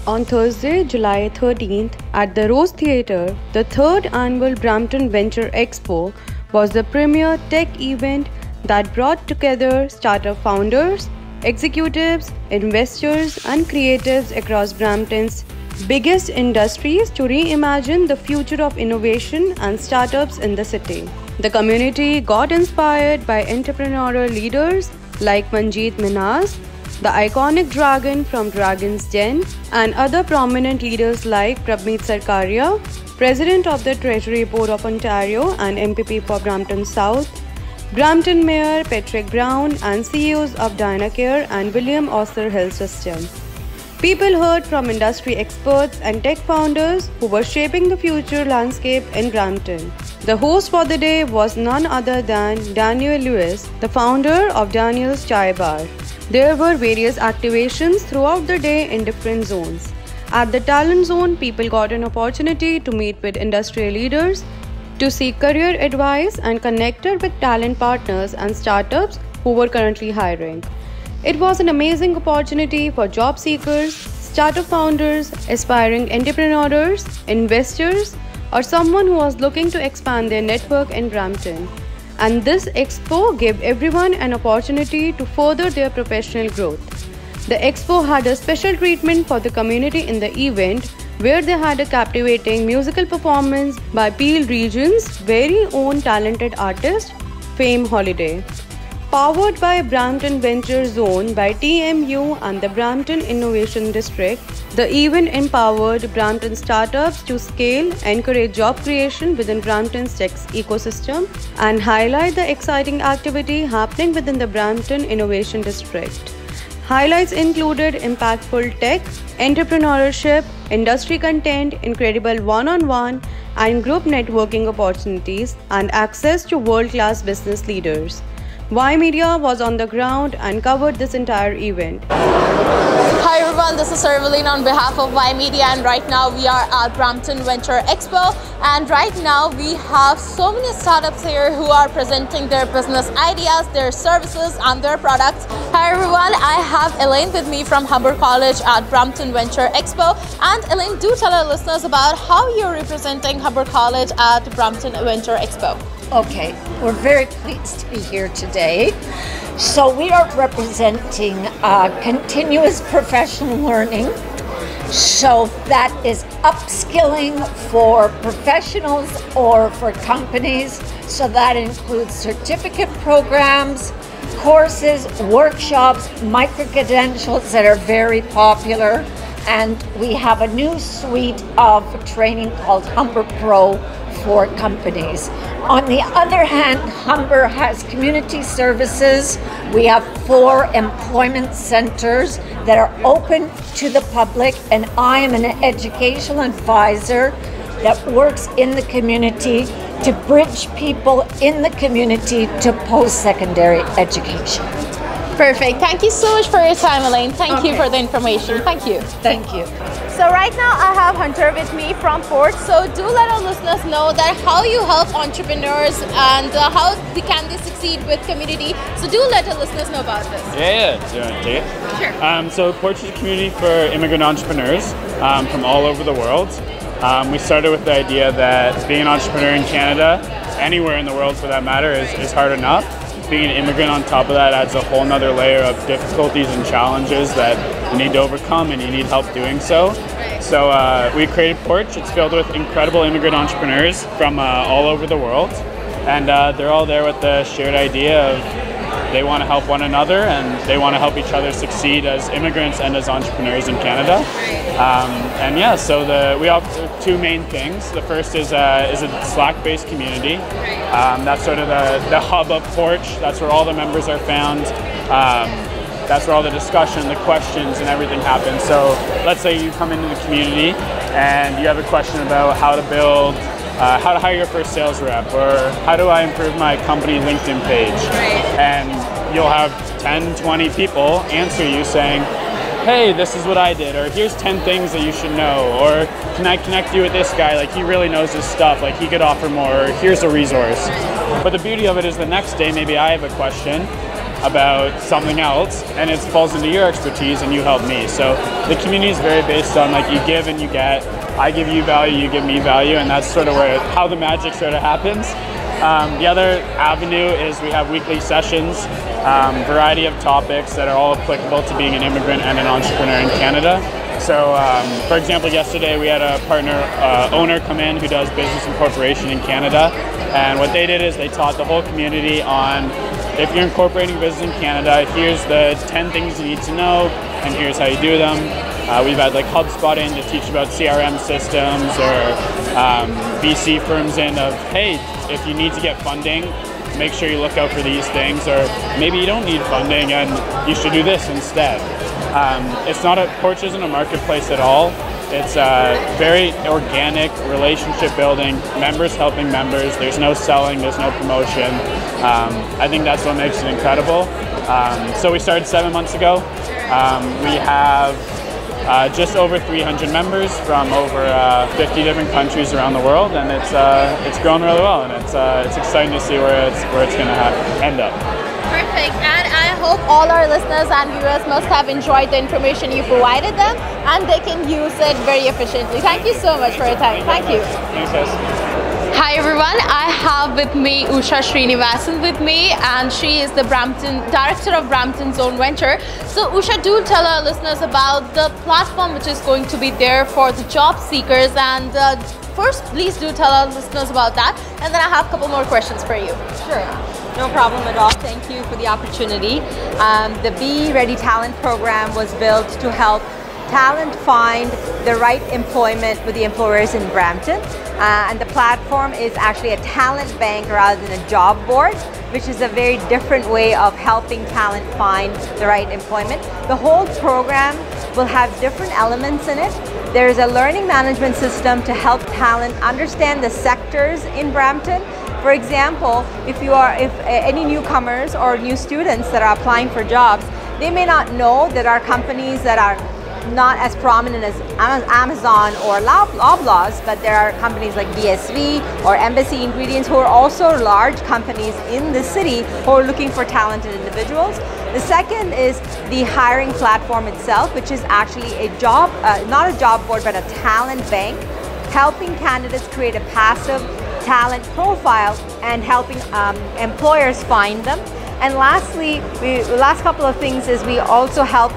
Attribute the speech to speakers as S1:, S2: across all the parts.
S1: On Thursday, July 13th, at the Rose Theatre, the third annual Brampton Venture Expo was the premier tech event that brought together startup founders, executives, investors, and creatives across Brampton's biggest industries to reimagine the future of innovation and startups in the city. The community got inspired by entrepreneurial leaders like Manjeet Minhas, the iconic dragon from Dragon's Den, and other prominent leaders like Prabmeet Sarkaria, President of the Treasury Board of Ontario and MPP for Brampton South, Brampton Mayor Patrick Brown, and CEOs of Dynacare and William Osler Health System. People heard from industry experts and tech founders who were shaping the future landscape in Brampton. The host for the day was none other than Daniel Lewis, the founder of Daniel's Chai Bar. There were various activations throughout the day in different zones. At the talent zone, people got an opportunity to meet with industry leaders, to seek career advice, and connected with talent partners and startups who were currently hiring. It was an amazing opportunity for job seekers, startup founders, aspiring entrepreneurs, investors, or someone who was looking to expand their network in Brampton. And this expo gave everyone an opportunity to further their professional growth. The expo had a special treatment for the community in the event, where they had a captivating musical performance by Peel Region's very own talented artist, Fame Holiday. Powered by Brampton Venture Zone by TMU and the Brampton Innovation District, the event empowered Brampton startups to scale, encourage job creation within Brampton's tech ecosystem, and highlight the exciting activity happening within the Brampton Innovation District. Highlights included impactful tech, entrepreneurship, industry content, incredible one-on-one and group networking opportunities, and access to world-class business leaders. Y Media was on the ground and covered this entire event.
S2: Hi everyone, this is Sarvaleen on behalf of Y Media, and right now we are at Brampton Venture Expo, and right now we have so many startups here who are presenting their business ideas, their services and their products. Hi everyone, I have Elaine with me from Humber College at Brampton Venture Expo, and Elaine, do tell our listeners about how you're representing Humber College at Brampton Venture Expo.
S3: Okay, we're very pleased to be here today. So we are representing continuous professional learning. So that is upskilling for professionals or for companies. So that includes certificate programs, courses, workshops, micro-credentials that are very popular. And we have a new suite of training called Humber Pro for companies. On the other hand, Humber has community services. We have 4 employment centers that are open to the public, and I am an educational advisor that works in the community to bridge people in the community to post-secondary education.
S2: Perfect. Thank you so much for your time, Elaine. Thank you for the information. Thank you.
S3: Thank you.
S2: So right now I have Hunter with me from Port. So do let our listeners know that how you help entrepreneurs and how can they succeed with community. So do let our listeners know about this.
S4: Yeah. Do you want to take it?
S2: Sure.
S4: So Port is a community for immigrant entrepreneurs from all over the world. We started with the idea that being an entrepreneur in Canada, anywhere in the world for that matter, is hard enough. Being an immigrant on top of that adds a whole nother layer of difficulties and challenges that you need to overcome, and you need help doing so. So we created Porch. It's filled with incredible immigrant entrepreneurs from all over the world, and they're all there with the shared idea of they want to help one another, and they want to help each other succeed as immigrants and as entrepreneurs in Canada. And yeah, so we offer 2 main things. The first is a Slack-based community. That's sort of the hub of Porch. That's where all the members are found. That's where all the discussion, the questions, and everything happens. So let's say you come into the community and you have a question about how to build, how to hire your first sales rep, or how do I improve my company LinkedIn page? And you'll have 10, 20 people answer you saying, hey, this is what I did, or here's 10 things that you should know, or can I connect you with this guy, like he really knows his stuff, like he could offer more, or here's a resource. But the beauty of it is the next day, maybe I have a question, about something else, and it falls into your expertise and you help me. So the community is very based on like you give and you get. I give you value, you give me value, and that's sort of how the magic sort of happens. The other avenue is we have weekly sessions, variety of topics that are all applicable to being an immigrant and an entrepreneur in Canada. So, for example, yesterday we had a partner owner come in who does business incorporation in Canada, and what they did is they taught the whole community on if you're incorporating business in Canada, here's the 10 things you need to know, and here's how you do them. We've had like HubSpot in to teach about CRM systems, or VC firms in of, hey, if you need to get funding, make sure you look out for these things, or maybe you don't need funding and you should do this instead. Porch isn't a marketplace at all. It's very organic, relationship building, members helping members. There's no selling, there's no promotion. I think that's what makes it incredible. So we started 7 months ago. We have just over 300 members from over 50 different countries around the world, and it's grown really well, and it's exciting to see where it's going to end up.
S2: Perfect, and I hope all our listeners and viewers must have enjoyed the information you provided them, and they can use it very efficiently. Thank you so much for your time. Thank you.
S4: Thanks, guys.
S2: Hi everyone, I have with me Usha Srinivasan with me, and she is the Director of Brampton Venture. So Usha, do tell our listeners about the platform which is going to be there for the job seekers, and first please do tell our listeners about that, and then I have a couple more questions for you.
S5: Sure. No problem at all. Thank you for the opportunity. The Be Ready Talent program was built to help talent find the right employment with the employers in Brampton. And the platform is actually a talent bank rather than a job board, which is a very different way of helping talent find the right employment. The whole program will have different elements in it. There is a learning management system to help talent understand the sectors in Brampton. For example, if any newcomers or new students that are applying for jobs, they may not know that our companies that are not as prominent as Amazon or Loblaws, but there are companies like BSV or Embassy Ingredients who are also large companies in the city who are looking for talented individuals. The second is the hiring platform itself, which is actually a job, not a job board, but a talent bank, helping candidates create a passive talent profile and helping employers find them. And lastly, the last couple of things is we also have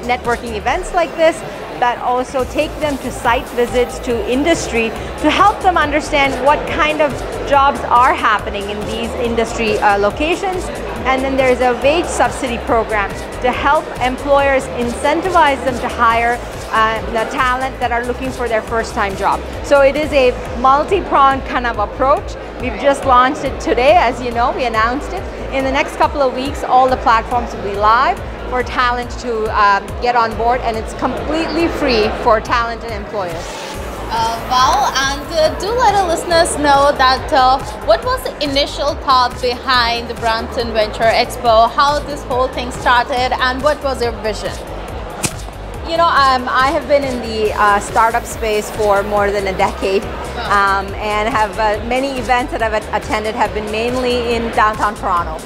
S5: networking events like this that also take them to site visits to industry to help them understand what kind of jobs are happening in these industry locations. And then there's a wage subsidy program to help employers incentivize them to hire the talent that are looking for their first-time job. So it is a multi-pronged kind of approach. We've just launched it today, as you know, we announced it. In the next couple of weeks, all the platforms will be live for talent to get on board, and it's completely free for talent and employers.
S2: Wow, and do let our listeners know that what was the initial thought behind the Brampton Venture Expo, how this whole thing started, and what was your vision?
S5: You know, I have been in the startup space for more than a decade, and have many events that I've attended have been mainly in downtown Toronto.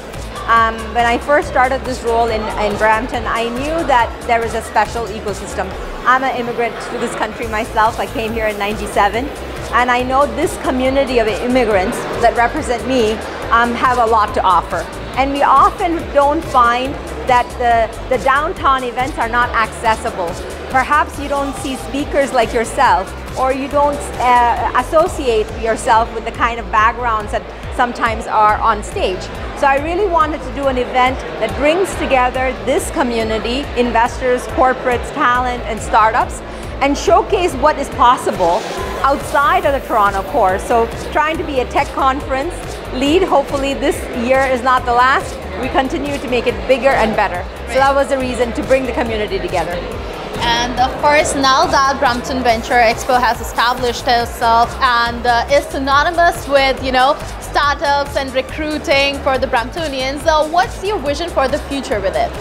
S5: When I first started this role in Brampton, I knew that there was a special ecosystem. I'm an immigrant to this country myself. I came here in '97, and I know this community of immigrants that represent me have a lot to offer. And we often don't find that the downtown events are not accessible. Perhaps you don't see speakers like yourself, or you don't associate yourself with the kind of backgrounds that sometimes are on stage. So I really wanted to do an event that brings together this community, investors, corporates, talent, and startups, and showcase what is possible outside of the Toronto core. So trying to be a tech conference lead, hopefully this year is not the last. We continue to make it bigger and better. So that was the reason to bring the community together.
S2: And of course, now that Brampton Venture Expo has established itself and is synonymous with, you know, startups and recruiting for the Bramptonians, what's your vision for the future with it?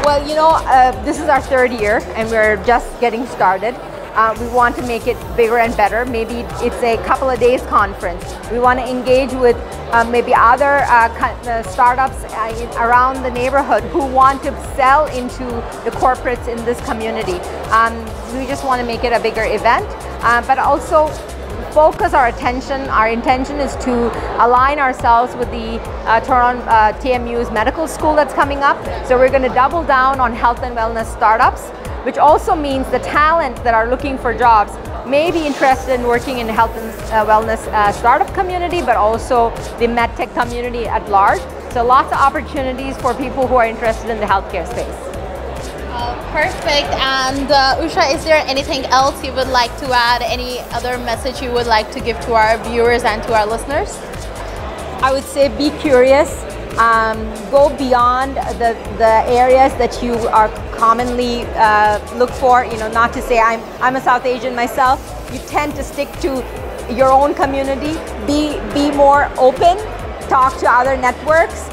S5: Well, you know, this is our third year and we're just getting started. We want to make it bigger and better. Maybe it's a couple of days conference. We want to engage with maybe other startups around the neighborhood who want to sell into the corporates in this community. We just want to make it a bigger event, but also focus our attention. Our intention is to align ourselves with the Toronto TMU's medical school that's coming up. So we're going to double down on health and wellness startups, which also means the talent that are looking for jobs may be interested in working in the health and wellness startup community, but also the medtech community at large. So lots of opportunities for people who are interested in the healthcare space.
S2: Perfect. And Usha, is there anything else you would like to add? Any other message you would like to give to our viewers and to our listeners?
S5: I would say be curious. Go beyond the areas that you are commonly look for. You know, not to say I'm a South Asian myself. You tend to stick to your own community. Be more open. Talk to other networks.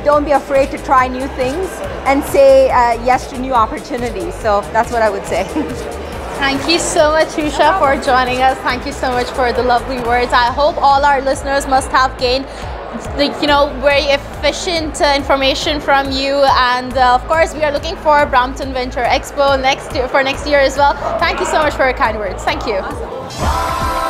S5: Don't be afraid to try new things and say yes to new opportunities. So that's what I would say.
S2: Thank you so much, Usha, for joining us. Thank you so much for the lovely words. I hope all our listeners must have gained very efficient information from you, and of course we are looking for Brampton Venture Expo next year as well. Thank you so much for your kind words. Thank you.
S5: Awesome.